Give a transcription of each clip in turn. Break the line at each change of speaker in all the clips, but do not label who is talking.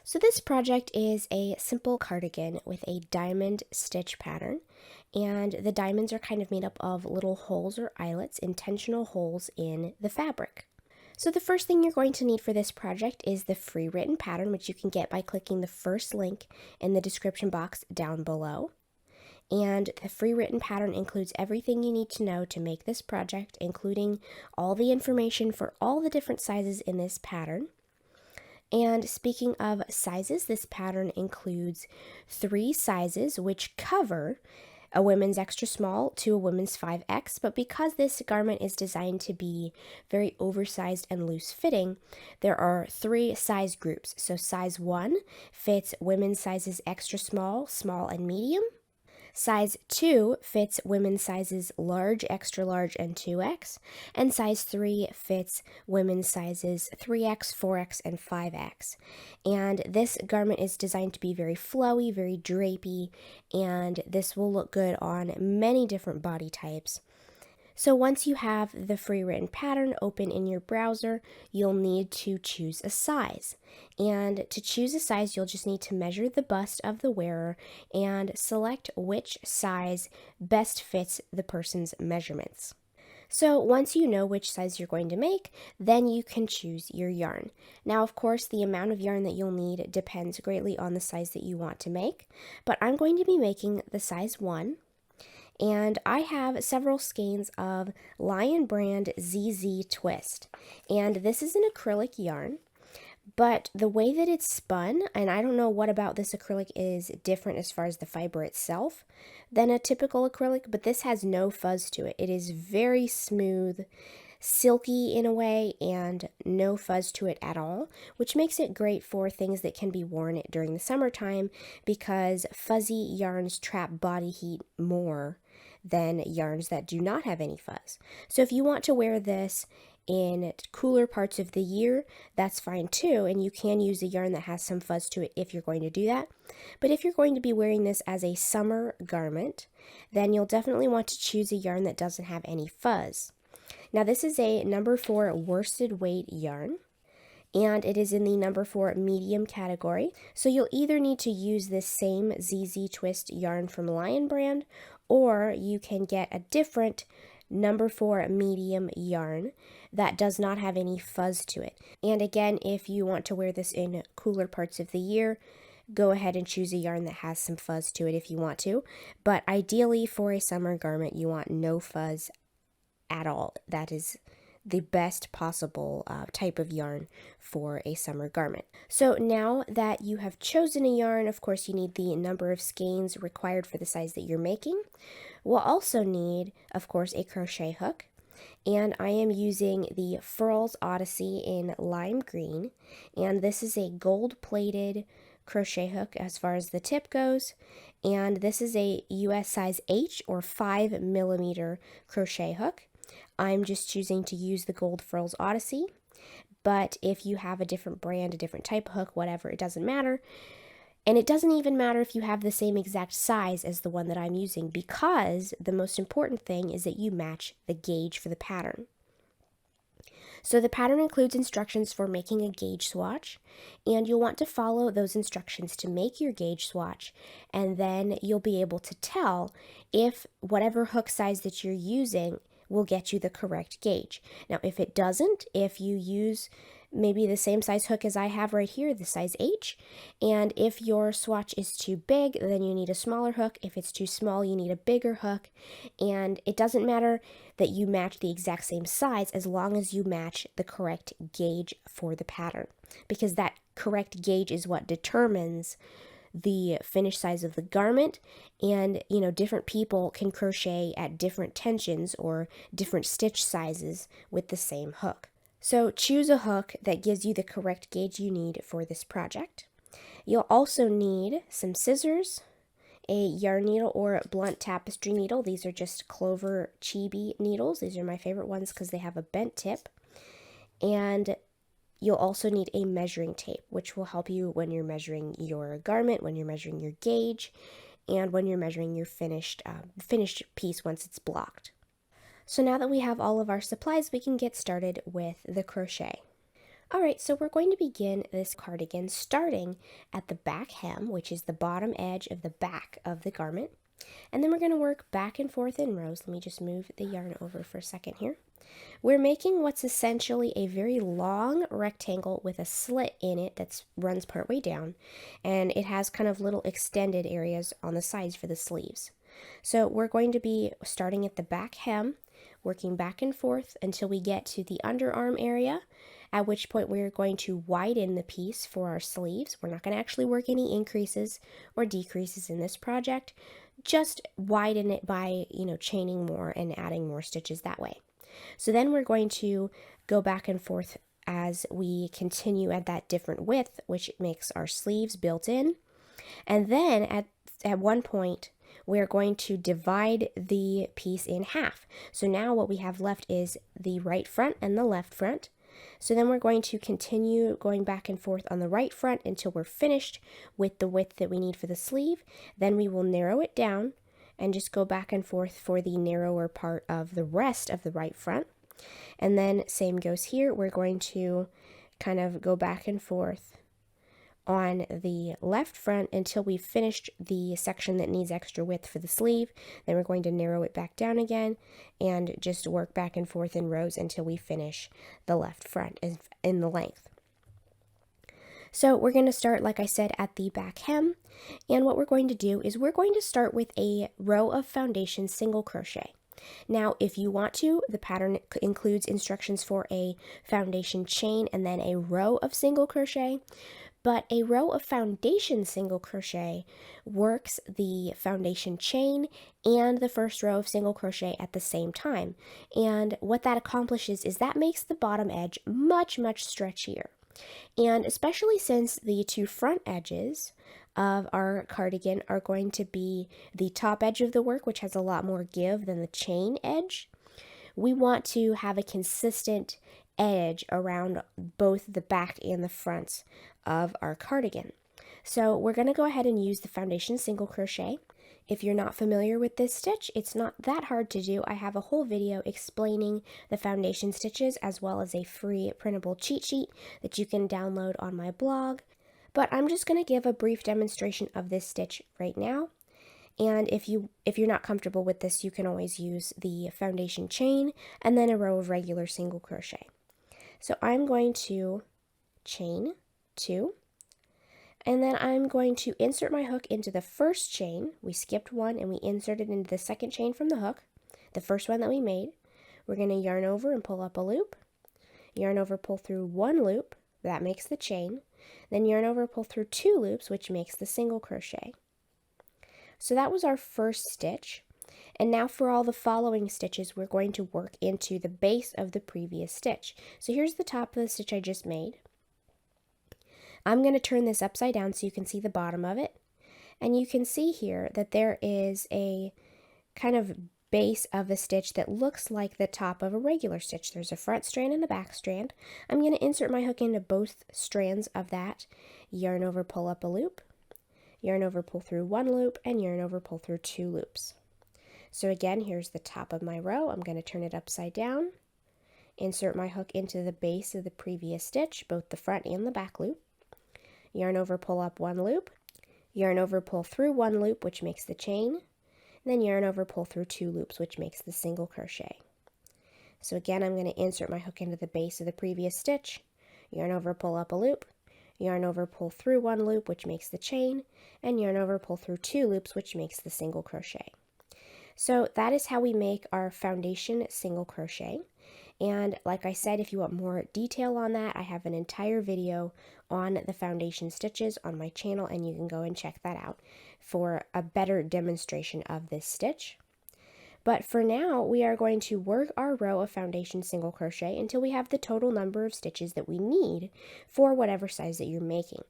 So this project is a simple cardigan with a diamond stitch pattern, and the diamonds are kind of made up of little holes or eyelets, intentional holes in the fabric. So the first thing you're going to need for this project is the free written pattern, which you can get by clicking the first link in the description box down below. And the free written pattern includes everything you need to know to make this project, including all the information for all the different sizes in this pattern. And speaking of sizes, this pattern includes 3 sizes which cover a women's extra small to a women's 5X, but because this garment is designed to be very oversized and loose fitting, there are 3 size groups. So size 1 fits women's sizes extra small, small, and medium. Size 2 fits women's sizes large, extra large, and 2X, and size 3 fits women's sizes 3X, 4X, and 5X. And this garment is designed to be very flowy, very drapey, and this will look good on many different body types. So once you have the free written pattern open in your browser, you'll need to choose a size. And to choose a size, you'll just need to measure the bust of the wearer and select which size best fits the person's measurements. So once you know which size you're going to make, then you can choose your yarn. Now, of course, the amount of yarn that you'll need depends greatly on the size that you want to make, but I'm going to be making the size 1. And I have several skeins of Lion Brand ZZ Twist. And this is an acrylic yarn, but the way that it's spun, and I don't know what about this acrylic is different as far as the fiber itself than a typical acrylic, but this has no fuzz to it. It is very smooth, silky in a way, and no fuzz to it at all, which makes it great for things that can be worn during the summertime because fuzzy yarns trap body heat more than yarns that do not have any fuzz. So if you want to wear this in cooler parts of the year, that's fine too, and you can use a yarn that has some fuzz to it if you're going to do that. But if you're going to be wearing this as a summer garment, then you'll definitely want to choose a yarn that doesn't have any fuzz. Now this is a number 4 worsted weight yarn, and it is in the number 4 medium category. So you'll either need to use this same ZZ Twist yarn from Lion Brand, or you can get a different number 4 medium yarn that does not have any fuzz to it. And again, if you want to wear this in cooler parts of the year, go ahead and choose a yarn that has some fuzz to it if you want to. But ideally for a summer garment, you want no fuzz at all. That is the best possible type of yarn for a summer garment. So now that you have chosen a yarn, of course you need the number of skeins required for the size that you're making. We'll also need, of course, a crochet hook. And I am using the Furls Odyssey in lime green. And this is a gold-plated crochet hook as far as the tip goes. And this is a US size H or 5mm crochet hook. I'm just choosing to use the Gold Furls Odyssey, but if you have a different brand, a different type of hook, whatever, it doesn't matter. And it doesn't even matter if you have the same exact size as the one that I'm using, because the most important thing is that you match the gauge for the pattern. So the pattern includes instructions for making a gauge swatch, and you'll want to follow those instructions to make your gauge swatch, and then you'll be able to tell if whatever hook size that you're using will get you the correct gauge. Now, if it doesn't, if you use maybe the same size hook as I have right here, the size H, and if your swatch is too big, then you need a smaller hook. If it's too small, you need a bigger hook. And it doesn't matter that you match the exact same size as long as you match the correct gauge for the pattern, because that correct gauge is what determines the finished size of the garment. And different people can crochet at different tensions or different stitch sizes with the same hook. So choose a hook that gives you the correct gauge you need for this project. You'll also need some scissors, a yarn needle or blunt tapestry needle. These are just Clover Chibi needles. These are my favorite ones because they have a bent tip. And you'll also need a measuring tape, which will help you when you're measuring your garment, when you're measuring your gauge, and when you're measuring your finished piece once it's blocked. So now that we have all of our supplies, we can get started with the crochet. Alright, so we're going to begin this cardigan starting at the back hem, which is the bottom edge of the back of the garment. And then we're going to work back and forth in rows. Let me just move the yarn over for a second here. We're making what's essentially a very long rectangle with a slit in it that runs partway down, and it has kind of little extended areas on the sides for the sleeves. So we're going to be starting at the back hem, working back and forth until we get to the underarm area, at which point we're going to widen the piece for our sleeves. We're not going to actually work any increases or decreases in this project, just widen it by, chaining more and adding more stitches that way. So then we're going to go back and forth as we continue at that different width, which makes our sleeves built in. And then at one point, we're going to divide the piece in half. So now what we have left is the right front and the left front. So then we're going to continue going back and forth on the right front until we're finished with the width that we need for the sleeve. Then we will narrow it down and just go back and forth for the narrower part of the rest of the right front. And then same goes here. We're going to kind of go back and forth on the left front until we've finished the section that needs extra width for the sleeve. Then we're going to narrow it back down again and just work back and forth in rows until we finish the left front in the length. So we're going to start, like I said, at the back hem, and what we're going to do is we're going to start with a row of foundation single crochet. Now, if you want to, the pattern includes instructions for a foundation chain and then a row of single crochet, but a row of foundation single crochet works the foundation chain and the first row of single crochet at the same time. And what that accomplishes is that makes the bottom edge much, much stretchier. And especially since the two front edges of our cardigan are going to be the top edge of the work, which has a lot more give than the chain edge, we want to have a consistent edge around both the back and the fronts of our cardigan. So we're going to go ahead and use the foundation single crochet. If you're not familiar with this stitch, it's not that hard to do. I have a whole video explaining the foundation stitches as well as a free printable cheat sheet that you can download on my blog. But I'm just going to give a brief demonstration of this stitch right now. And if you're not comfortable with this, you can always use the foundation chain and then a row of regular single crochet. So I'm going to chain 2. And then I'm going to insert my hook into the first chain. We skipped one and we inserted into the second chain from the hook, the first one that we made. We're going to yarn over and pull up a loop. Yarn over, pull through one loop, that makes the chain. Then yarn over, pull through 2 loops, which makes the single crochet. So that was our first stitch. And now for all the following stitches, we're going to work into the base of the previous stitch. So here's the top of the stitch I just made. I'm going to turn this upside down so you can see the bottom of it. And you can see here that there is a kind of base of the stitch that looks like the top of a regular stitch. There's a front strand and a back strand. I'm going to insert my hook into both strands of that. Yarn over, pull up a loop. Yarn over, pull through 1 loop, and yarn over, pull through 2 loops. So again, here's the top of my row. I'm going to turn it upside down. Insert my hook into the base of the previous stitch, both the front and the back loop. Yarn over, pull up 1 loop, yarn over, pull through 1 loop, which makes the chain, and then yarn over, pull through 2 loops, which makes the single crochet. So again, I'm going to insert my hook into the base of the previous stitch, yarn over, pull up a loop, yarn over, pull through 1 loop, which makes the chain, and yarn over, pull through 2 loops, which makes the single crochet. So that is how we make our foundation single crochet. And like I said, if you want more detail on that, I have an entire video on the foundation stitches on my channel, and you can go and check that out for a better demonstration of this stitch. But for now, we are going to work our row of foundation single crochet until we have the total number of stitches that we need for whatever size that you're making.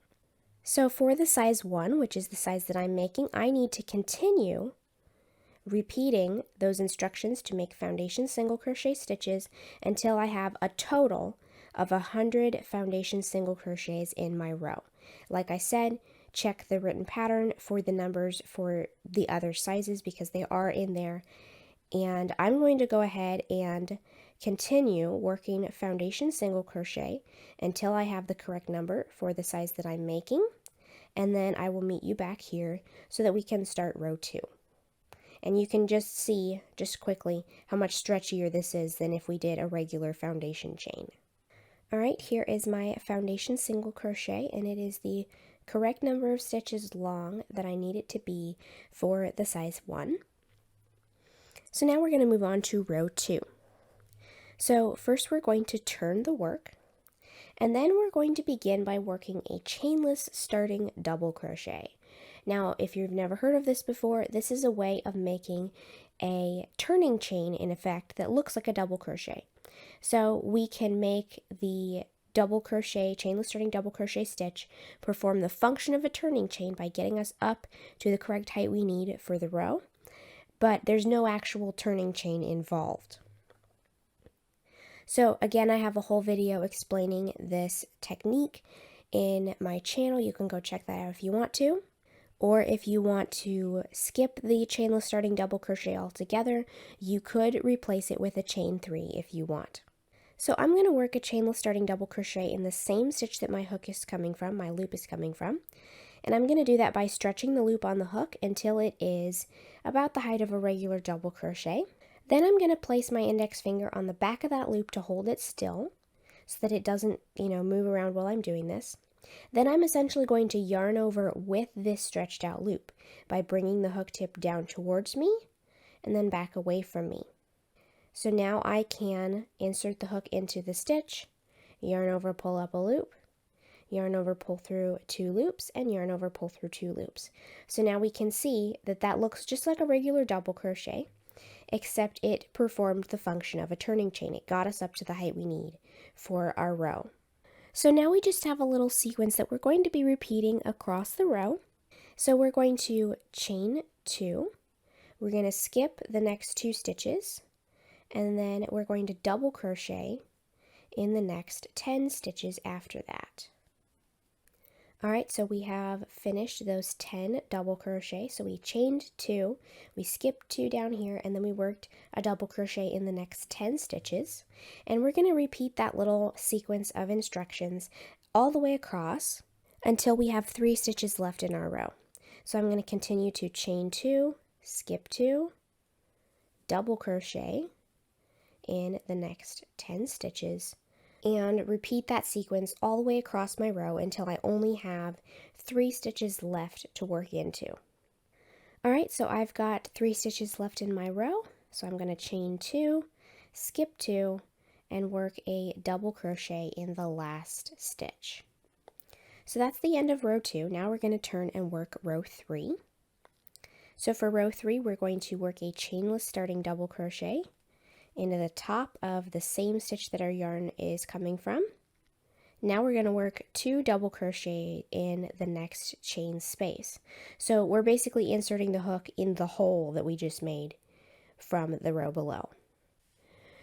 So for the size 1, which is the size that I'm making, I need to continue repeating those instructions to make foundation single crochet stitches until I have a total of 100 foundation single crochets in my row. Like I said, check the written pattern for the numbers for the other sizes because they are in there. And I'm going to go ahead and continue working foundation single crochet until I have the correct number for the size that I'm making, and then I will meet you back here so that we can start row 2. And you can just see, just quickly, how much stretchier this is than if we did a regular foundation chain. Alright, here is my foundation single crochet, and it is the correct number of stitches long that I need it to be for the size 1. So now we're going to move on to row 2. So first we're going to turn the work, and then we're going to begin by working a chainless starting double crochet. Now, if you've never heard of this before, this is a way of making a turning chain in effect that looks like a double crochet. So we can make the double crochet, chainless starting double crochet stitch perform the function of a turning chain by getting us up to the correct height we need for the row, but there's no actual turning chain involved. So again, I have a whole video explaining this technique in my channel. You can go check that out if you want to. Or if you want to skip the chainless starting double crochet altogether, you could replace it with a chain 3 if you want. So I'm going to work a chainless starting double crochet in the same stitch that my hook is coming from, my loop is coming from. And I'm going to do that by stretching the loop on the hook until it is about the height of a regular double crochet. Then I'm going to place my index finger on the back of that loop to hold it still so that it doesn't, move around while I'm doing this. Then I'm essentially going to yarn over with this stretched out loop by bringing the hook tip down towards me and then back away from me. So now I can insert the hook into the stitch, yarn over, pull up a loop, yarn over, pull through 2 loops, and yarn over, pull through 2 loops. So now we can see that that looks just like a regular double crochet, except it performed the function of a turning chain. It got us up to the height we need for our row. So now we just have a little sequence that we're going to be repeating across the row. So we're going to chain 2, we're going to skip the next 2 stitches, and then we're going to double crochet in the next 10 stitches after that. Alright, so we have finished those 10 double crochet. So we chained 2, we skipped 2 down here, and then we worked a double crochet in the next 10 stitches. And we're going to repeat that little sequence of instructions all the way across until we have 3 stitches left in our row. So I'm going to continue to chain 2, skip 2, double crochet in the next 10 stitches, and repeat that sequence all the way across my row until I only have 3 stitches left to work into. Alright, so I've got 3 stitches left in my row, so I'm going to chain 2, skip 2, and work a double crochet in the last stitch. So that's the end of row 2. Now we're going to turn and work row 3. So for row 3, we're going to work a chainless starting double crochet into the top of the same stitch that our yarn is coming from. Now we're going to work 2 double crochet in the next chain space. So we're basically inserting the hook in the hole that we just made from the row below.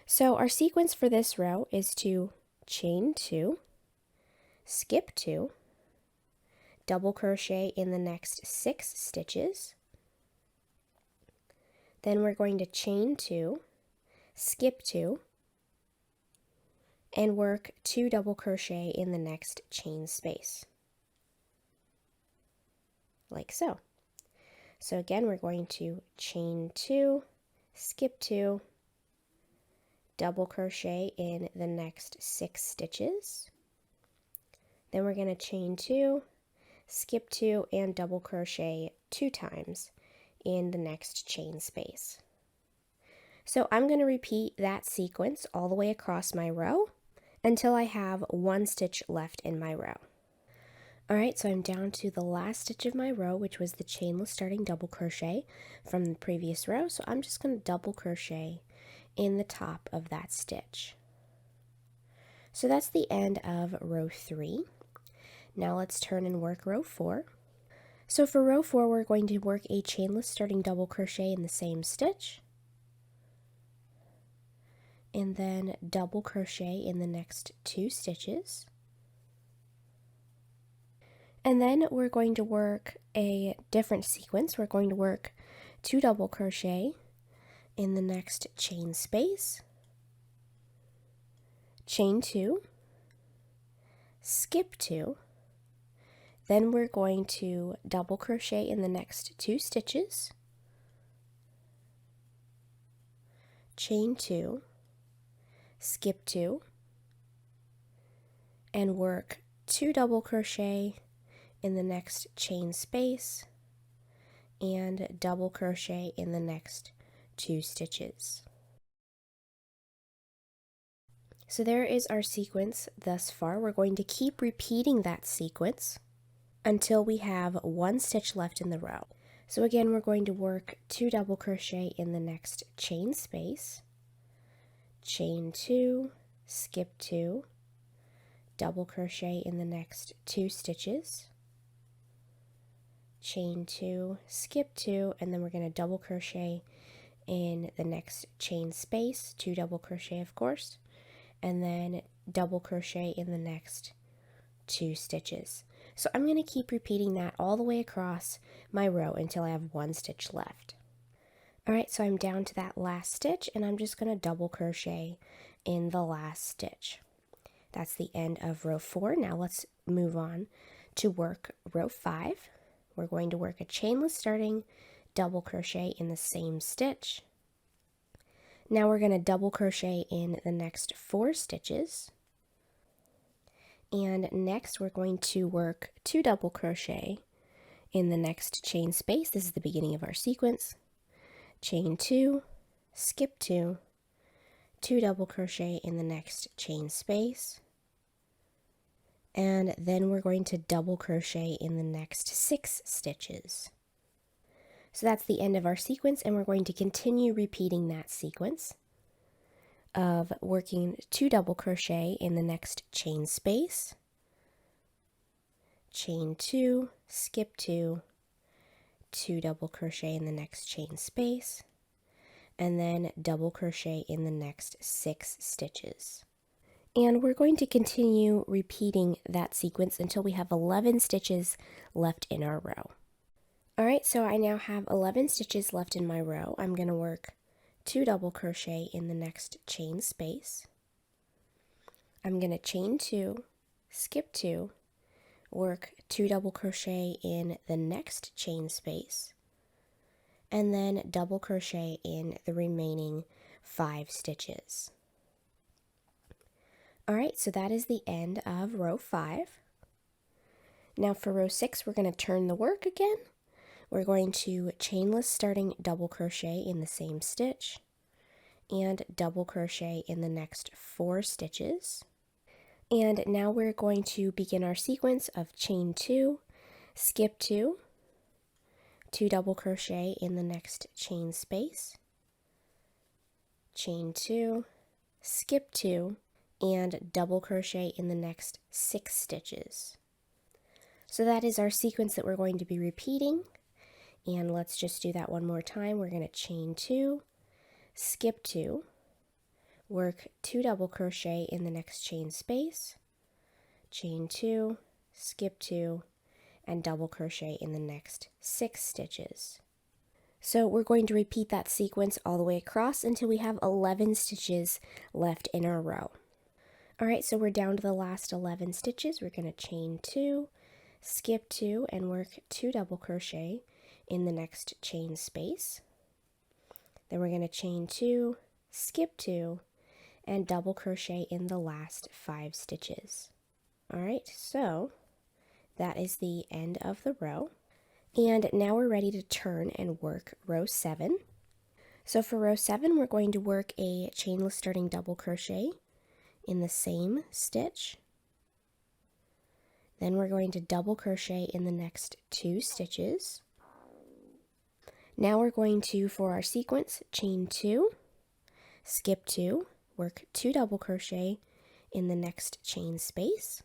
So our sequence for this row is to chain 2, skip 2, double crochet in the next 6 stitches. Then we're going to chain 2, skip 2, and work 2 double crochet in the next chain space, like so. So again, we're going to chain 2, skip 2, double crochet in the next 6 stitches. Then we're going to chain 2, skip 2, and double crochet 2 times in the next chain space. So I'm going to repeat that sequence all the way across my row until I have 1 stitch left in my row. Alright, so I'm down to the last stitch of my row, which was the chainless starting double crochet from the previous row. So I'm just going to double crochet in the top of that stitch. So that's the end of row 3. Now let's turn and work row 4. So for row 4, we're going to work a chainless starting double crochet in the same stitch, and then double crochet in the next 2 stitches. And then we're going to work a different sequence. We're going to work 2 double crochet in the next chain space, chain 2, skip 2, then we're going to double crochet in the next 2 stitches, chain 2, skip 2, and work 2 double crochet in the next chain space and double crochet in the next 2 stitches. So there is our sequence thus far. We're going to keep repeating that sequence until we have 1 stitch left in the row. So again, we're going to work 2 double crochet in the next chain space, chain 2, skip 2, double crochet in the next 2 stitches, chain 2, skip 2, and then we're going to double crochet in the next chain space, 2 double crochet of course, and then double crochet in the next 2 stitches. So I'm going to keep repeating that all the way across my row until I have 1 stitch left. Alright, so I'm down to that last stitch, and I'm just going to double crochet in the last stitch. That's the end of row 4. Now let's move on to work row 5. We're going to work a chainless starting double crochet in the same stitch. Now we're going to double crochet in the next 4 stitches. And next we're going to work 2 double crochet in the next chain space. This is the beginning of our sequence. Chain 2, skip 2, 2 double crochet in the next chain space, and then we're going to double crochet in the next 6 stitches. So that's the end of our sequence, and we're going to continue repeating that sequence of working 2 double crochet in the next chain space, chain 2, skip 2, 2 double crochet in the next chain space, and then double crochet in the next 6 stitches. And we're going to continue repeating that sequence until we have 11 stitches left in our row. Alright, so I now have 11 stitches left in my row. I'm going to work 2 double crochet in the next chain space. I'm going to chain 2, skip 2, work 2 double crochet in the next chain space, and then double crochet in the remaining 5 stitches. Alright, so that is the end of row 5. Now for row 6, we're going to turn the work again. We're going to chainless starting double crochet in the same stitch and double crochet in the next 4 stitches. And now we're going to begin our sequence of chain 2, skip 2, 2 double crochet in the next chain space, chain 2, skip 2, and double crochet in the next 6 stitches. So that is our sequence that we're going to be repeating, and let's just do that one more time. We're going to chain 2, skip 2, work 2 double crochet in the next chain space, chain 2, skip 2, and double crochet in the next 6 stitches. So we're going to repeat that sequence all the way across until we have 11 stitches left in our row. Alright, so we're down to the last 11 stitches. We're going to chain 2, skip 2, and work 2 double crochet in the next chain space. Then we're going to chain 2, skip 2, and double crochet in the last 5 stitches. Alright, so that is the end of the row. And now we're ready to turn and work row 7. So for row 7, we're going to work a chainless starting double crochet in the same stitch. Then we're going to double crochet in the next 2 stitches. Now we're going to, for our sequence, chain 2, skip 2, work 2 double crochet in the next chain space.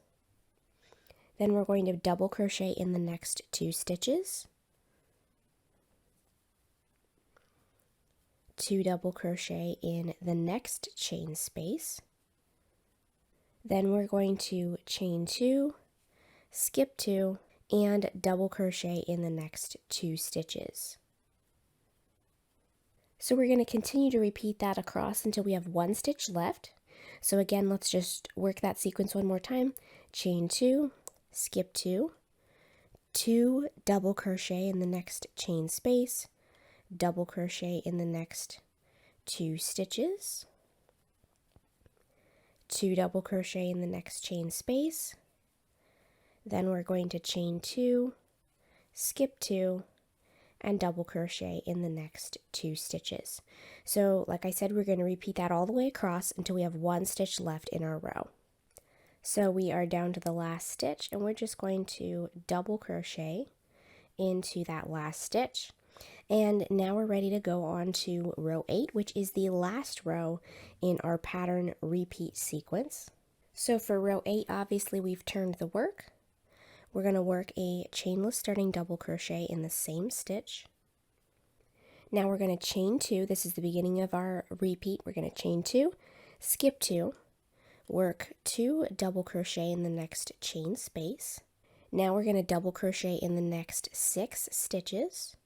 Then we're going to double crochet in the next 2 stitches, 2 double crochet in the next chain space. Then we're going to chain 2, skip 2, and double crochet in the next 2 stitches. So we're going to continue to repeat that across until we have 1 stitch left. So again, let's just work that sequence one more time. Chain 2, skip 2, 2 double crochet in the next chain space, double crochet in the next 2 stitches, 2 double crochet in the next chain space, then we're going to chain 2, skip 2, and double crochet in the next 2 stitches. So like I said, we're going to repeat that all the way across until we have 1 stitch left in our row. So we are down to the last stitch, and we're just going to double crochet into that last stitch. And now we're ready to go on to row 8, which is the last row in our pattern repeat sequence. So for row 8, obviously we've turned the work. We're going to work a chainless starting double crochet in the same stitch. Now we're going to chain 2. This is the beginning of our repeat. We're going to chain 2, skip 2, work 2 double crochet in the next chain space. Now we're going to double crochet in the next 6 stitches.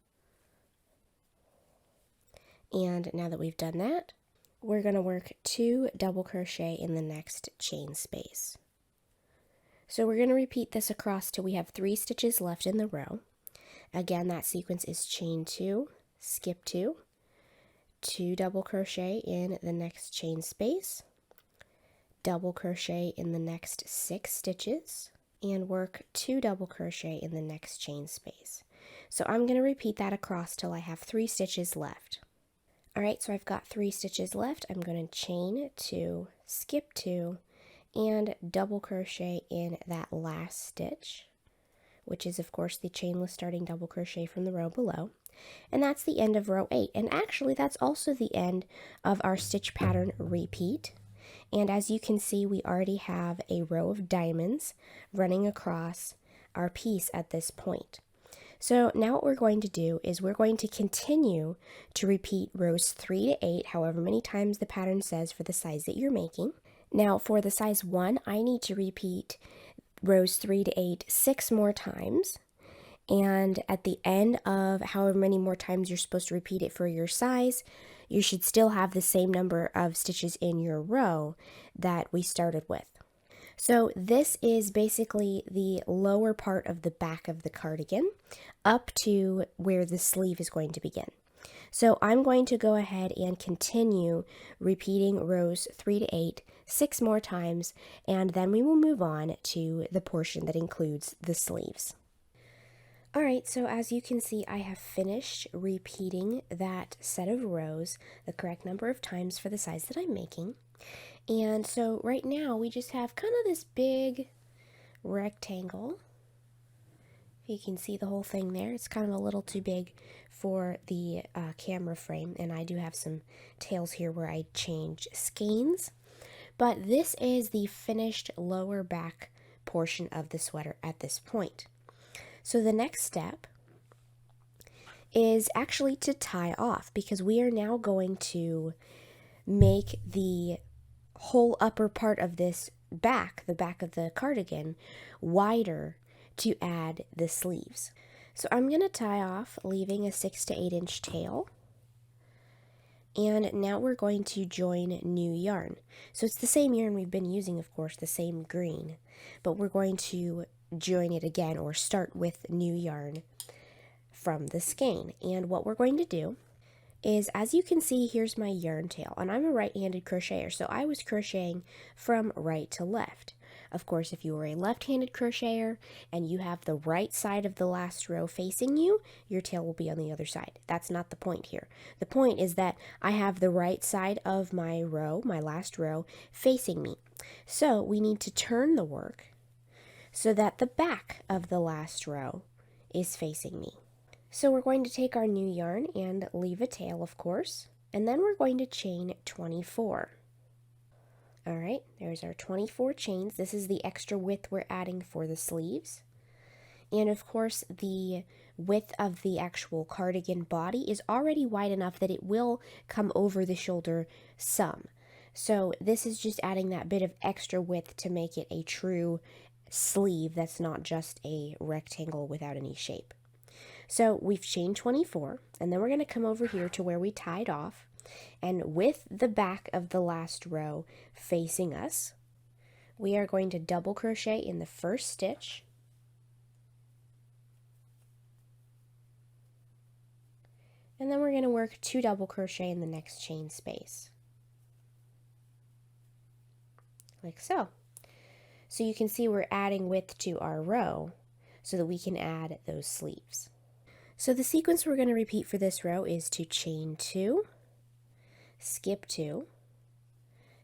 And now that we've done that, we're going to work 2 double crochet in the next chain space. So we're going to repeat this across till we have 3 stitches left in the row. Again, that sequence is chain 2, skip 2, 2 double crochet in the next chain space, double crochet in the next 6 stitches, and work 2 double crochet in the next chain space. So I'm going to repeat that across till I have 3 stitches left. Alright, so I've got 3 stitches left. I'm going to chain 2, skip 2, and double crochet in that last stitch, which is of course the chainless starting double crochet from the row below. And that's the end of row 8. And actually that's also the end of our stitch pattern repeat. And as you can see, we already have a row of diamonds running across our piece at this point. So now what we're going to do is we're going to continue to repeat rows 3 to 8, however many times the pattern says for the size that you're making. Now for the size 1, I need to repeat rows 3 to 8 6 more times. And at the end of however many more times you're supposed to repeat it for your size, you should still have the same number of stitches in your row that we started with. So this is basically the lower part of the back of the cardigan up to where the sleeve is going to begin. So I'm going to go ahead and continue repeating rows 3 to 8 6 more times, and then we will move on to the portion that includes the sleeves. Alright, so as you can see, I have finished repeating that set of rows the correct number of times for the size that I'm making. And so right now we just have kind of this big rectangle. You can see the whole thing there. It's kind of a little too big for the camera frame, and I do have some tails here where I changed skeins. But this is the finished lower back portion of the sweater at this point. So the next step is actually to tie off, because we are now going to make the whole upper part of this back, the back of the cardigan, wider to add the sleeves. So I'm going to tie off, leaving a 6 to 8 inch tail. And now we're going to join new yarn. So it's the same yarn we've been using, of course, the same green, but we're going to join it again, or start with new yarn from the skein. And what we're going to do is, as you can see, here's my yarn tail, and I'm a right-handed crocheter, so I was crocheting from right to left. Of course, if you were a left-handed crocheter and you have the right side of the last row facing you, your tail will be on the other side. That's not the point here. The point is that I have the right side of my row, my last row, facing me. So we need to turn the work so that the back of the last row is facing me. So we're going to take our new yarn and leave a tail, of course, and then we're going to chain 24. Alright, there's our 24 chains. This is the extra width we're adding for the sleeves. And of course, the width of the actual cardigan body is already wide enough that it will come over the shoulder some. So this is just adding that bit of extra width to make it a true sleeve that's not just a rectangle without any shape. So we've chained 24, and then we're going to come over here to where we tied off, And with the back of the last row facing us, we are going to double crochet in the first stitch, and then we're going to work 2 double crochet in the next chain space, like so. So you can see we're adding width to our row so that we can add those sleeves. So the sequence we're going to repeat for this row is to chain 2, skip 2,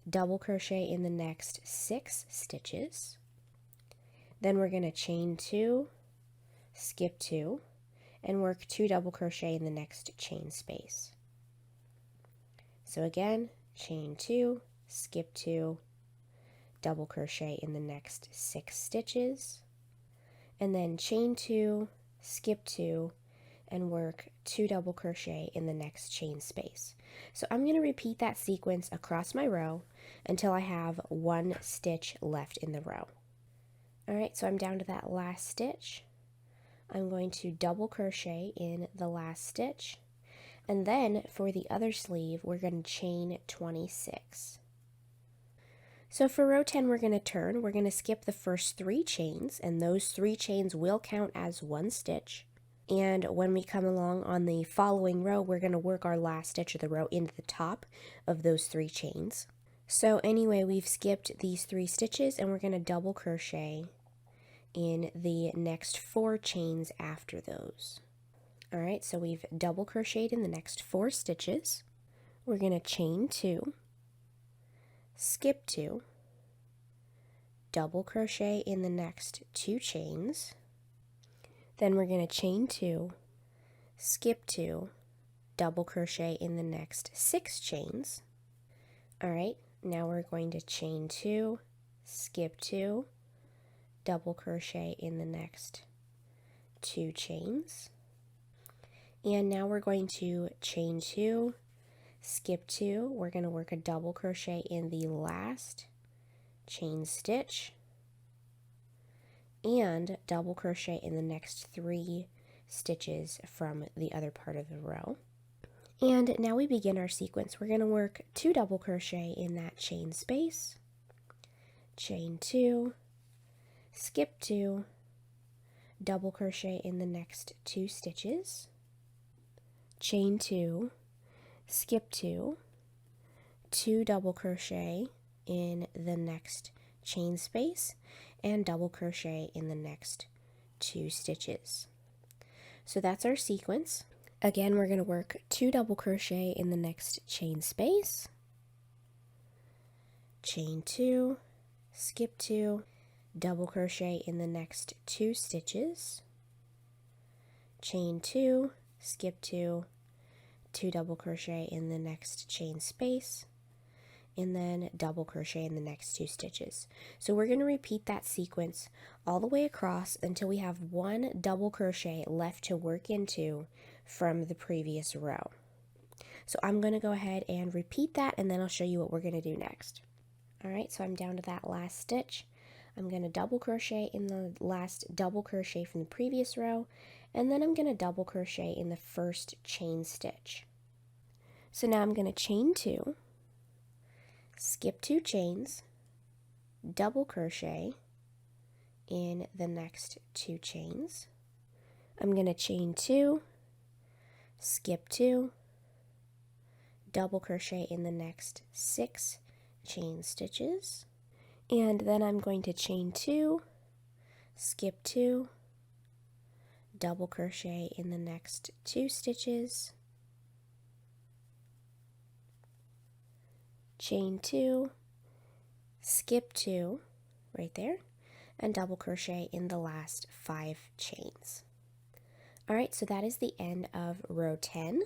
double crochet in the next 6 stitches, then we're going to chain 2, skip 2, and work 2 double crochet in the next chain space. So again, chain 2, skip 2, double crochet in the next 6 stitches, and then chain 2, skip 2, and work 2 double crochet in the next chain space. So I'm going to repeat that sequence across my row until I have 1 stitch left in the row. Alright, so I'm down to that last stitch. I'm going to double crochet in the last stitch, and then for the other sleeve we're going to chain 26. So for row 10 we're going to turn. We're going to skip the first 3 chains, and those 3 chains will count as 1 stitch. And when we come along on the following row, we're going to work our last stitch of the row into the top of those 3 chains. So anyway, we've skipped these 3 stitches, and we're going to double crochet in the next 4 chains after those. Alright, so we've double crocheted in the next 4 stitches. We're going to chain 2, skip 2, double crochet in the next 2 chains, then we're going to chain 2, skip 2, double crochet in the next 6 chains. Alright, now we're going to chain 2, skip 2, double crochet in the next 2 chains, and now we're going to chain 2, skip 2, we're going to work a double crochet in the last chain stitch, and double crochet in the next 3 stitches from the other part of the row. And now we begin our sequence. We're going to work 2 double crochet in that chain space, chain 2, skip 2, double crochet in the next 2 stitches, chain 2, skip 2, 2 double crochet in the next chain space, and double crochet in the next 2 stitches. So that's our sequence. Again, we're going to work 2 double crochet in the next chain space, chain 2, skip 2, double crochet in the next 2 stitches, chain 2, skip 2, 2 double crochet in the next chain space, and then double crochet in the next 2 stitches. So we're going to repeat that sequence all the way across until we have 1 double crochet left to work into from the previous row. So I'm going to go ahead and repeat that, and then I'll show you what we're going to do next. Alright, so I'm down to that last stitch. I'm going to double crochet in the last double crochet from the previous row, and then I'm going to double crochet in the first chain stitch. So now I'm going to chain 2, skip 2 chains, double crochet in the next 2 chains. I'm going to chain 2, skip 2, double crochet in the next 6 chain stitches, and then I'm going to chain 2, skip 2, double crochet in the next 2 stitches, chain 2, skip 2 right there, and double crochet in the last 5 chains. Alright, so that is the end of row 10.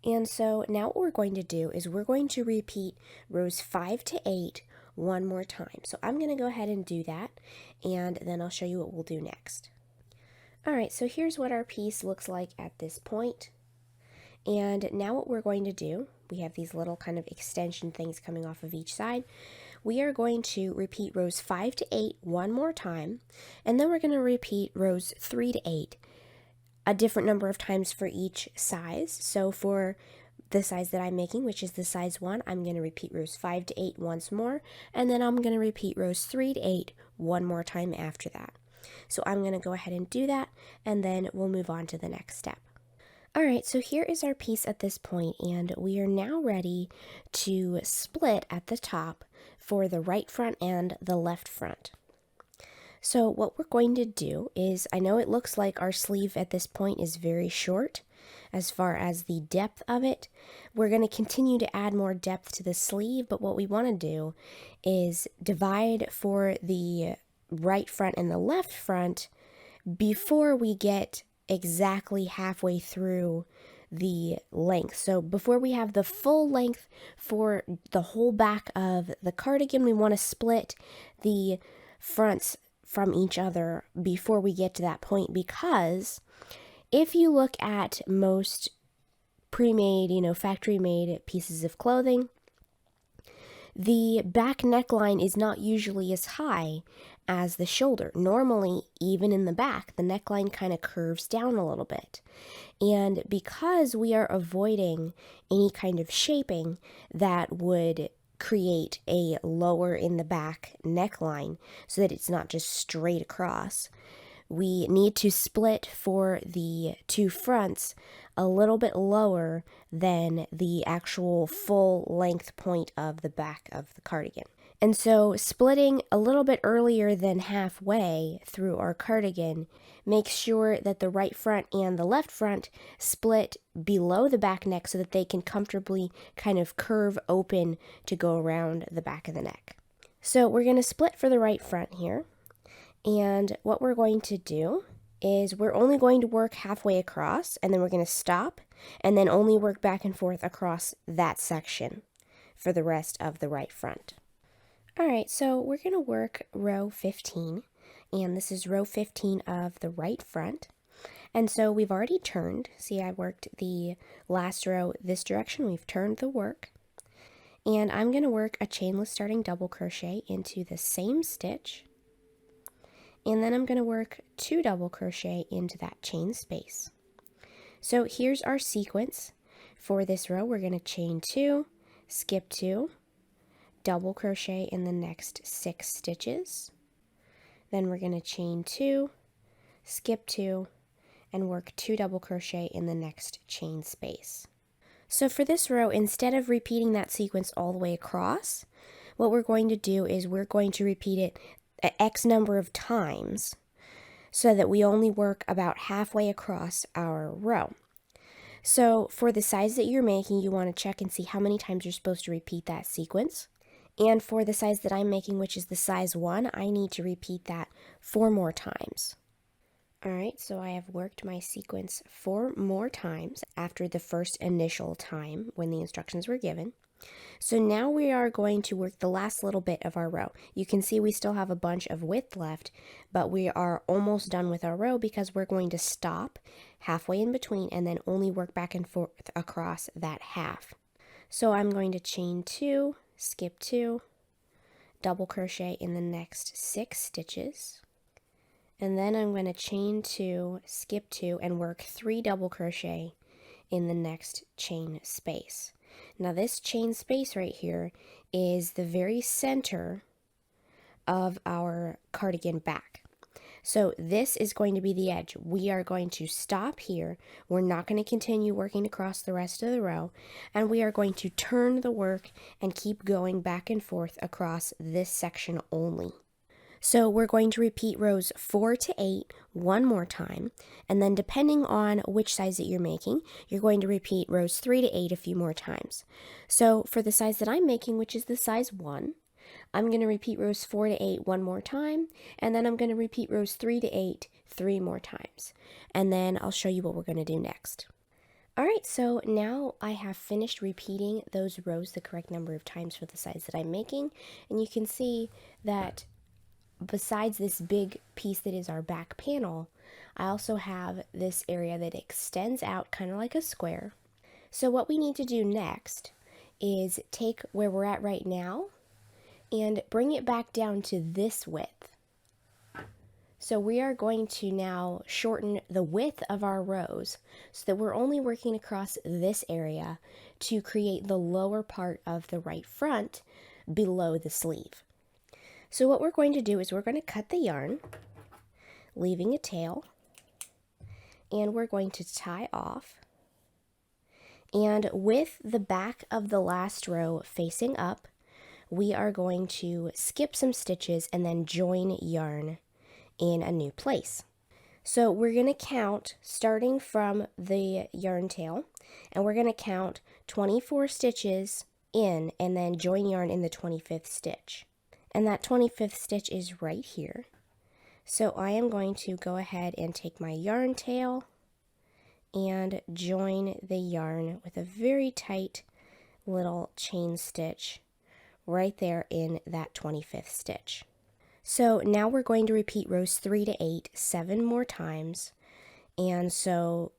And so now what we're going to do is we're going to repeat rows 5 to 8 one more time. So I'm going to go ahead and do that, and then I'll show you what we'll do next. Alright, so here's what our piece looks like at this point. And now what we're going to do, we have these little kind of extension things coming off of each side. We are going to repeat rows 5 to 8 one more time, and then we're going to repeat rows 3 to 8 a different number of times for each size. So for the size that I'm making, which is the size 1, I'm going to repeat rows 5 to 8 once more, and then I'm going to repeat rows 3 to 8 one more time after that. So I'm going to go ahead and do that, and then we'll move on to the next step. Alright, so here is our piece at this point, and we are now ready to split at the top for the right front and the left front. So what we're going to do is, I know it looks like our sleeve at this point is very short as far as the depth of it. We're going to continue to add more depth to the sleeve, but what we want to do is divide for the right front and the left front before we get exactly halfway through the length. So before we have the full length for the whole back of the cardigan, we want to split the fronts from each other before we get to that point, because if you look at most pre-made, factory-made pieces of clothing, the back neckline is not usually as high as the shoulder. Normally, even in the back, the neckline kind of curves down a little bit. And because we are avoiding any kind of shaping that would create a lower in the back neckline so that it's not just straight across, we need to split for the two fronts a little bit lower than the actual full length point of the back of the cardigan. And so splitting a little bit earlier than halfway through our cardigan makes sure that the right front and the left front split below the back neck so that they can comfortably kind of curve open to go around the back of the neck. So we're going to split for the right front here. And what we're going to do is we're only going to work halfway across, and then we're going to stop and then only work back and forth across that section for the rest of the right front. Alright, so we're going to work row 15, and this is row 15 of the right front. And so we've already turned. See, I worked the last row this direction. We've turned the work. And I'm going to work a chainless starting double crochet into the same stitch. And then I'm going to work 2 double crochet into that chain space. So here's our sequence. For this row, we're going to chain 2, skip 2, double crochet in the next 6 stitches. Then we're going to chain 2, skip 2, and work 2 double crochet in the next chain space. So for this row, instead of repeating that sequence all the way across, what we're going to do is we're going to repeat it X number of times so that we only work about halfway across our row. So for the size that you're making, you want to check and see how many times you're supposed to repeat that sequence. And for the size that I'm making, which is the size 1, I need to repeat that 4 more times. Alright, so I have worked my sequence 4 more times after the first initial time when the instructions were given. So now we are going to work the last little bit of our row. You can see we still have a bunch of width left, but we are almost done with our row because we're going to stop halfway in between and then only work back and forth across that half. So I'm going to chain 2, skip 2, double crochet in the next 6 stitches, and then I'm going to chain 2, skip 2, and work 3 double crochet in the next chain space. Now this chain space right here is the very center of our cardigan back. So this is going to be the edge. We are going to stop here. We're not going to continue working across the rest of the row, and we are going to turn the work and keep going back and forth across this section only. So we're going to repeat rows 4 to 8 one more time, and then depending on which size that you're making, you're going to repeat rows 3 to 8 a few more times. So for the size that I'm making, which is the size 1, I'm going to repeat rows 4 to 8 one more time, and then I'm going to repeat rows 3 to 8 3 more times. And then I'll show you what we're going to do next. Alright, so now I have finished repeating those rows the correct number of times for the size that I'm making, and you can see that besides this big piece that is our back panel, I also have this area that extends out kind of like a square. So what we need to do next is take where we're at right now and bring it back down to this width. So we are going to now shorten the width of our rows so that we're only working across this area to create the lower part of the right front below the sleeve. So what we're going to do is we're going to cut the yarn, leaving a tail, and we're going to tie off. And with the back of the last row facing up, we are going to skip some stitches and then join yarn in a new place. So we're going to count starting from the yarn tail, and we're going to count 24 stitches in and then join yarn in the 25th stitch. And that 25th stitch is right here. So I am going to go ahead and take my yarn tail and join the yarn with a very tight little chain stitch right there in that 25th stitch. So now we're going to repeat rows 3 to 8 7 more times. And so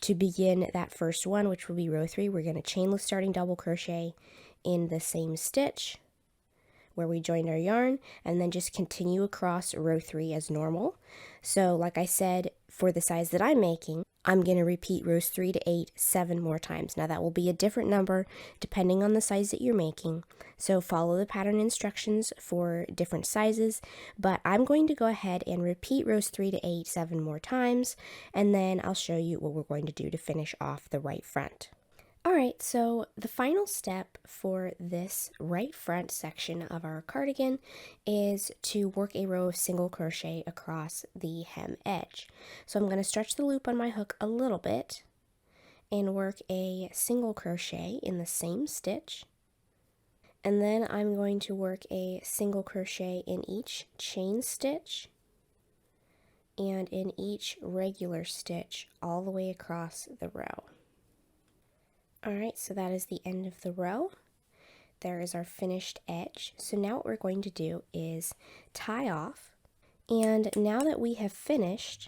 to begin that first one, which will be row 3, we're going to chainless starting double crochet in the same stitch where we joined our yarn, and then just continue across row 3 as normal. So like I said, for the size that I'm making, I'm going to repeat rows 3 to 8 7 more times. Now that will be a different number depending on the size that you're making. So follow the pattern instructions for different sizes, but I'm going to go ahead and repeat rows 3 to 8 7 more times, and then I'll show you what we're going to do to finish off the right front. Alright, so the final step for this right front section of our cardigan is to work a row of single crochet across the hem edge. So I'm going to stretch the loop on my hook a little bit and work a single crochet in the same stitch. And then I'm going to work a single crochet in each chain stitch and in each regular stitch all the way across the row. Alright, so that is the end of the row. There is our finished edge. So now what we're going to do is tie off. And now that we have finished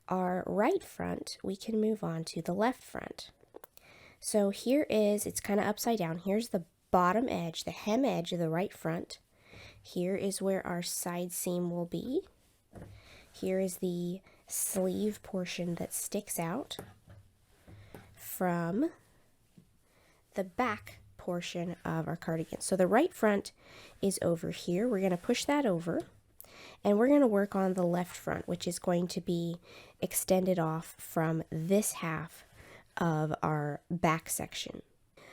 our right front, we can move on to the left front. So here is, it's kind of upside down. Here's the bottom edge, the hem edge of the right front. Here is where our side seam will be. Here is the sleeve portion that sticks out from the back portion of our cardigan. So the right front is over here. We're going to push that over, and we're going to work on the left front, which is going to be extended off from this half of our back section.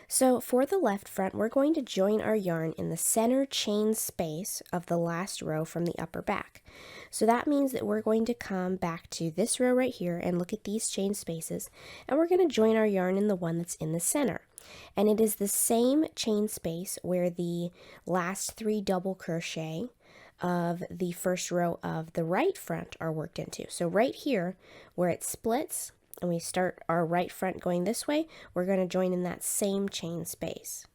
So for the left front, we're going to join our yarn in the center chain space of the last row from the upper back. So that means that we're going to come back to this row right here and look at these chain spaces, and we're going to join our yarn in the one that's in the center. And it is the same chain space where the last 3 double crochet of the first row of the right front are worked into. So right here where it splits and we start our right front going this way, we're going to join in that same chain space.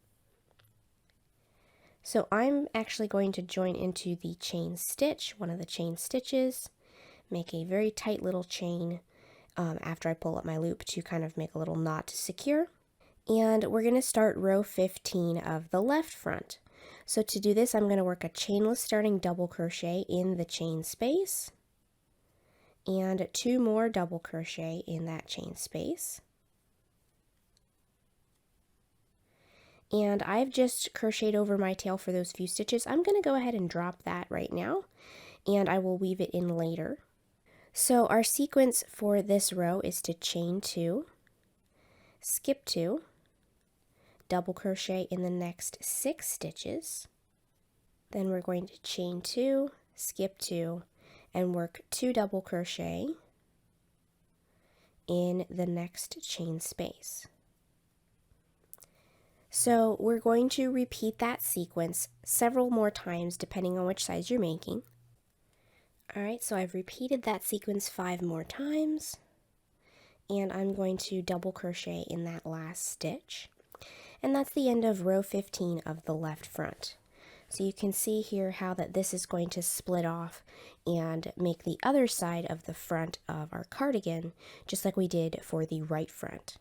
So I'm actually going to join into the chain stitch, one of the chain stitches, make a very tight little chain after I pull up my loop to kind of make a little knot to secure. And we're going to start row 15 of the left front. So to do this, I'm going to work a chainless starting double crochet in the chain space, and 2 more double crochet in that chain space. And I've just crocheted over my tail for those few stitches. I'm going to go ahead and drop that right now, and I will weave it in later. So our sequence for this row is to chain 2, skip 2, double crochet in the next 6 stitches. Then we're going to chain 2, skip 2, and work 2 double crochet in the next chain space. So we're going to repeat that sequence several more times depending on which size you're making. Alright, so I've repeated that sequence 5 more times, and I'm going to double crochet in that last stitch. And that's the end of row 15 of the left front. So you can see here how that this is going to split off and make the other side of the front of our cardigan, just like we did for the right front.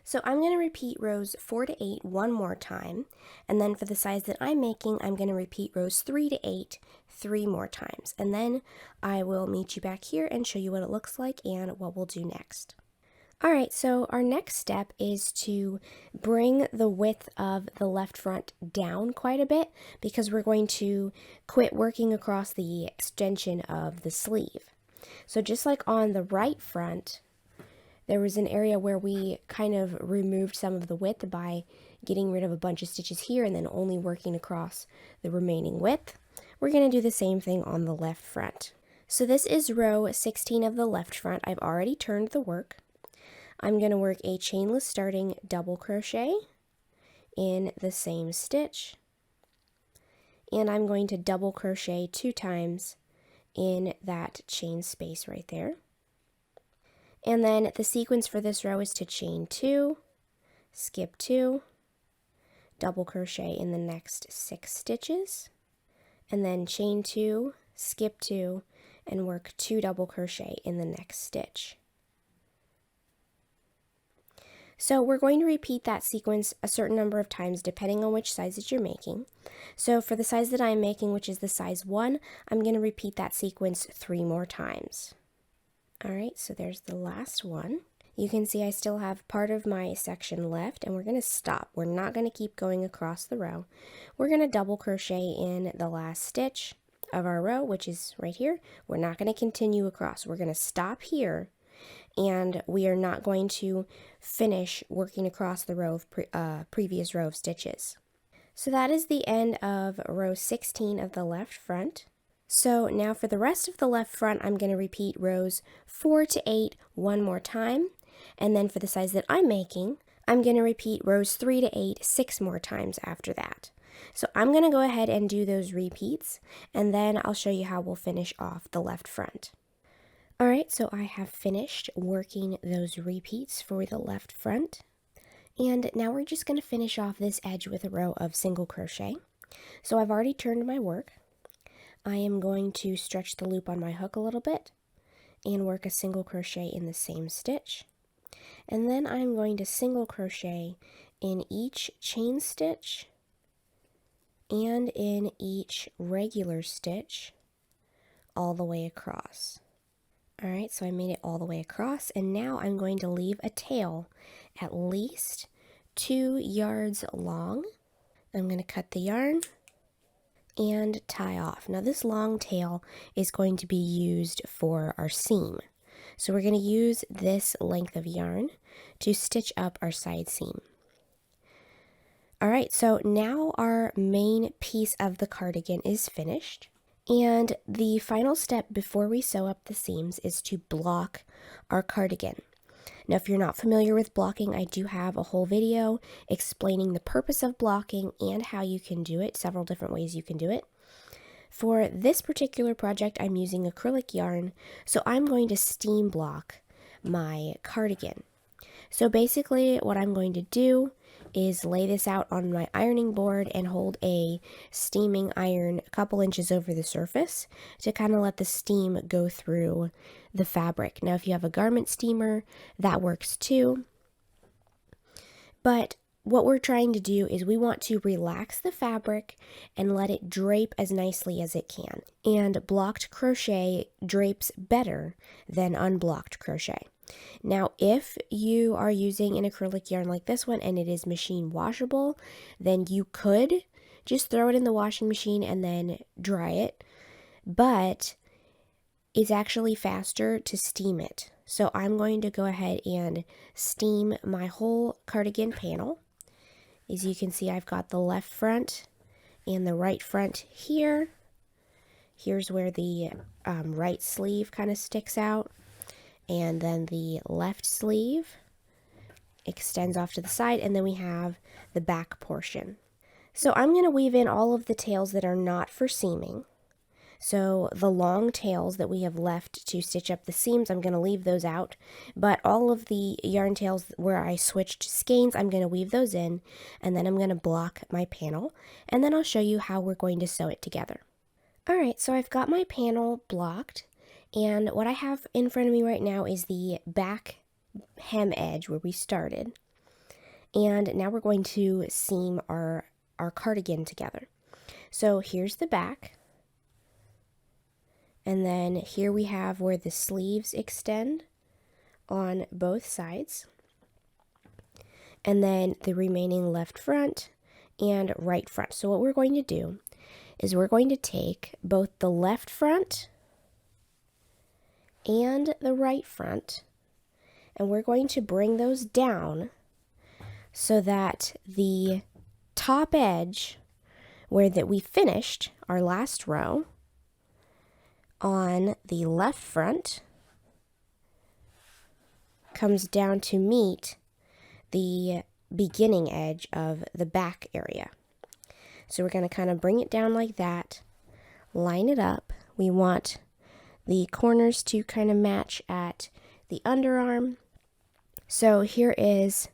So I'm going to repeat rows 4 to 8 one more time, and then for the size that I'm making, I'm going to repeat rows 3 to 8 3 more times, and then I will meet you back here and show you what it looks like and what we'll do next. Alright, so our next step is to bring the width of the left front down quite a bit because we're going to quit working across the extension of the sleeve. So just like on the right front, there was an area where we kind of removed some of the width by getting rid of a bunch of stitches here and then only working across the remaining width. We're going to do the same thing on the left front. So this is row 16 of the left front. I've already turned the work. I'm going to work a chainless starting double crochet in the same stitch, and I'm going to double crochet 2 times in that chain space right there. And then the sequence for this row is to chain 2, skip 2, double crochet in the next 6 stitches, and then chain 2, skip 2, and work 2 double crochet in the next stitch. So we're going to repeat that sequence a certain number of times depending on which sizes you're making. So for the size that I'm making, which is the size 1, I'm going to repeat that sequence 3 more times. Alright, so there's the last one. You can see I still have part of my section left, and we're going to stop. We're not going to keep going across the row. We're going to double crochet in the last stitch of our row, which is right here. We're not going to continue across. We're going to stop here, and we are not going to finish working across the row of previous row of stitches. So that is the end of row 16 of the left front. So now for the rest of the left front, I'm going to repeat rows 4 to 8 one more time, and then for the size that I'm making, I'm going to repeat rows 3 to 8 6 more times after that. So I'm going to go ahead and do those repeats, and then I'll show you how we'll finish off the left front. Alright, so I have finished working those repeats for the left front, and now we're just going to finish off this edge with a row of single crochet. So I've already turned my work. I am going to stretch the loop on my hook a little bit and work a single crochet in the same stitch, and then I'm going to single crochet in each chain stitch and in each regular stitch all the way across. Alright, so I made it all the way across, and now I'm going to leave a tail at least 2 yards long. I'm going to cut the yarn and tie off. Now this long tail is going to be used for our seam. So we're going to use this length of yarn to stitch up our side seam. Alright, so now our main piece of the cardigan is finished. And the final step before we sew up the seams is to block our cardigan. Now, if you're not familiar with blocking, I do have a whole video explaining the purpose of blocking and how you can do it, several different ways you can do it. For this particular project, I'm using acrylic yarn, so I'm going to steam block my cardigan. So basically, what I'm going to do is lay this out on my ironing board and hold a steaming iron a couple inches over the surface to kind of let the steam go through the fabric. Now, if you have a garment steamer, that works too. But what we're trying to do is we want to relax the fabric and let it drape as nicely as it can. And blocked crochet drapes better than unblocked crochet. Now, if you are using an acrylic yarn like this one and it is machine washable, then you could just throw it in the washing machine and then dry it, but it's actually faster to steam it. So I'm going to go ahead and steam my whole cardigan panel. As you can see, I've got the left front and the right front here. Here's where the right sleeve kind of sticks out. And then the left sleeve extends off to the side, and then we have the back portion. So I'm going to weave in all of the tails that are not for seaming. So the long tails that we have left to stitch up the seams, I'm going to leave those out. But all of the yarn tails where I switched skeins, I'm going to weave those in, and then I'm going to block my panel, and then I'll show you how we're going to sew it together. Alright, so I've got my panel blocked. And what I have in front of me right now is the back hem edge where we started. And now we're going to seam our cardigan together. So here's the back. And then here we have where the sleeves extend on both sides. And then the remaining left front and right front. So what we're going to do is we're going to take both the left front and the right front, and we're going to bring those down so that the top edge where that we finished our last row on the left front comes down to meet the beginning edge of the back area. So we're going to kind of bring it down like that, line it up. We want the corners to kind of match at the underarm. So here is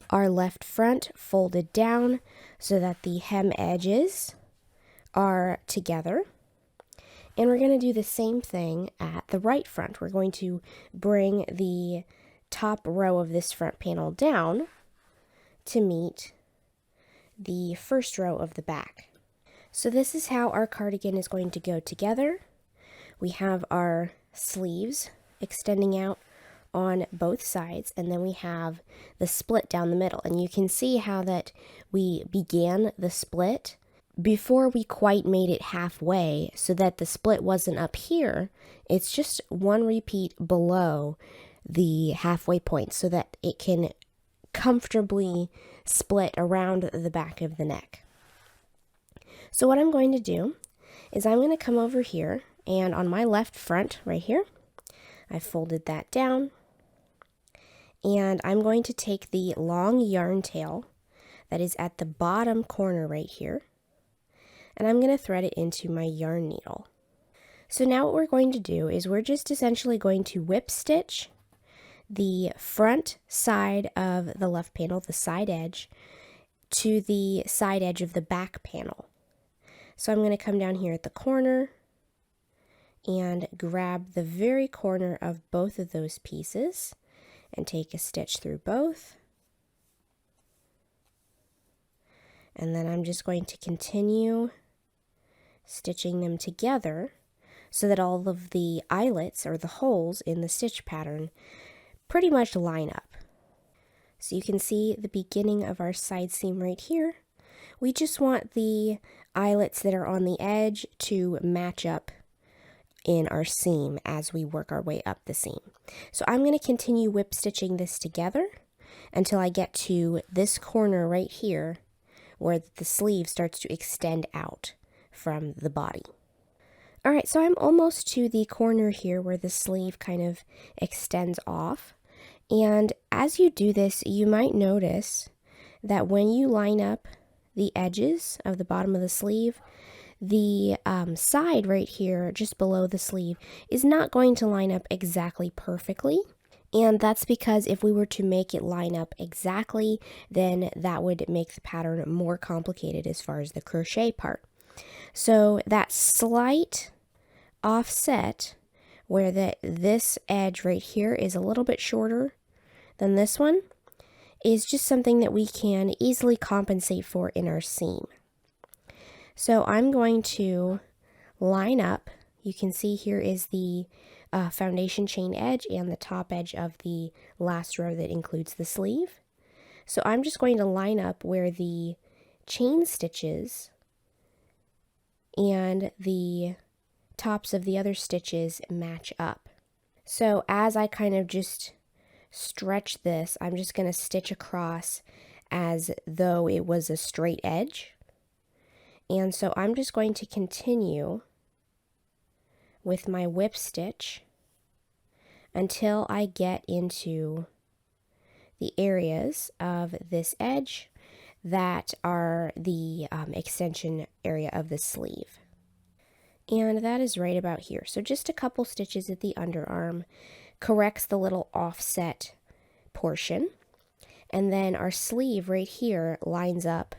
our left front folded down so that the hem edges are together. And we're going to do the same thing at the right front. We're going to bring the top row of this front panel down to meet the first row of the back. So this is how our cardigan is going to go together. We have our sleeves extending out on both sides, and then we have the split down the middle. And you can see how that we began the split before we quite made it halfway, so that the split wasn't up here. It's just one repeat below the halfway point so that it can comfortably split around the back of the neck. So what I'm going to do is I'm going to come over here, and on my left front right here, I folded that down, and I'm going to take the long yarn tail that is at the bottom corner right here, and I'm going to thread it into my yarn needle. So now what we're going to do is we're just essentially going to whip stitch the front side of the left panel, the side edge, to the side edge of the back panel. So I'm going to come down here at the corner and grab the very corner of both of those pieces and take a stitch through both. And then I'm just going to continue stitching them together so that all of the eyelets or the holes in the stitch pattern pretty much line up. So you can see the beginning of our side seam right here. We just want the eyelets that are on the edge to match up in our seam as we work our way up the seam. So I'm going to continue whip stitching this together until I get to this corner right here where the sleeve starts to extend out from the body. Alright, so I'm almost to the corner here where the sleeve kind of extends off. And as you do this, you might notice that when you line up the edges of the bottom of the sleeve, the side right here, just below the sleeve, is not going to line up exactly perfectly. And that's because if we were to make it line up exactly, then that would make the pattern more complicated as far as the crochet part. So that slight offset where this edge right here is a little bit shorter than this one is just something that we can easily compensate for in our seam. So I'm going to line up. You can see here is the foundation chain edge and the top edge of the last row that includes the sleeve. So I'm just going to line up where the chain stitches and the tops of the other stitches match up. So as I kind of just stretch this, I'm just going to stitch across as though it was a straight edge. And so I'm just going to continue with my whip stitch until I get into the areas of this edge that are the extension area of the sleeve. And that is right about here. So just a couple stitches at the underarm corrects the little offset portion. And then our sleeve right here lines up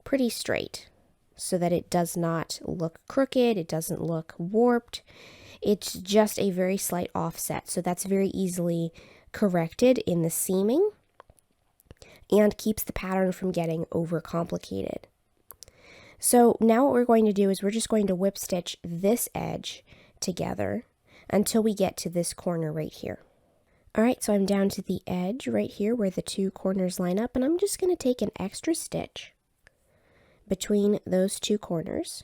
pretty straight so that it does not look crooked, it doesn't look warped. It's just a very slight offset, so that's very easily corrected in the seaming. and keeps the pattern from getting overcomplicated. So now what we're going to do is we're just going to whip stitch this edge together until we get to this corner right here. Alright, so I'm down to the edge right here where the two corners line up, and I'm just going to take an extra stitch between those two corners,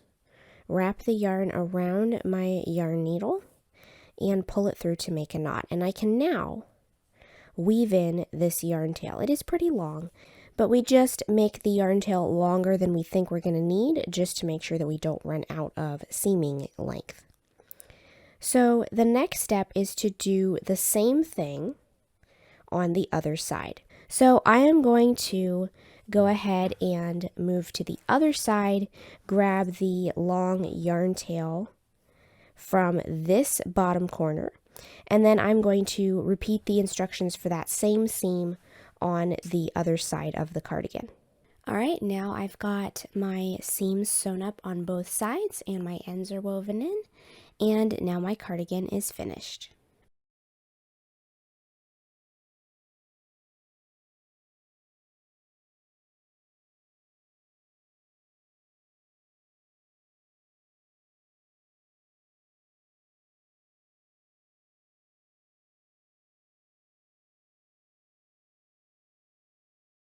wrap the yarn around my yarn needle, and pull it through to make a knot. And I can now weave in this yarn tail. It is pretty long, but we just make the yarn tail longer than we think we're going to need, just to make sure that we don't run out of seaming length. So the next step is to do the same thing on the other side. So I am going to go ahead and move to the other side, grab the long yarn tail from this bottom corner, and then I'm going to repeat the instructions for that same seam on the other side of the cardigan. Alright, now I've got my seams sewn up on both sides and my ends are woven in, and now my cardigan is finished.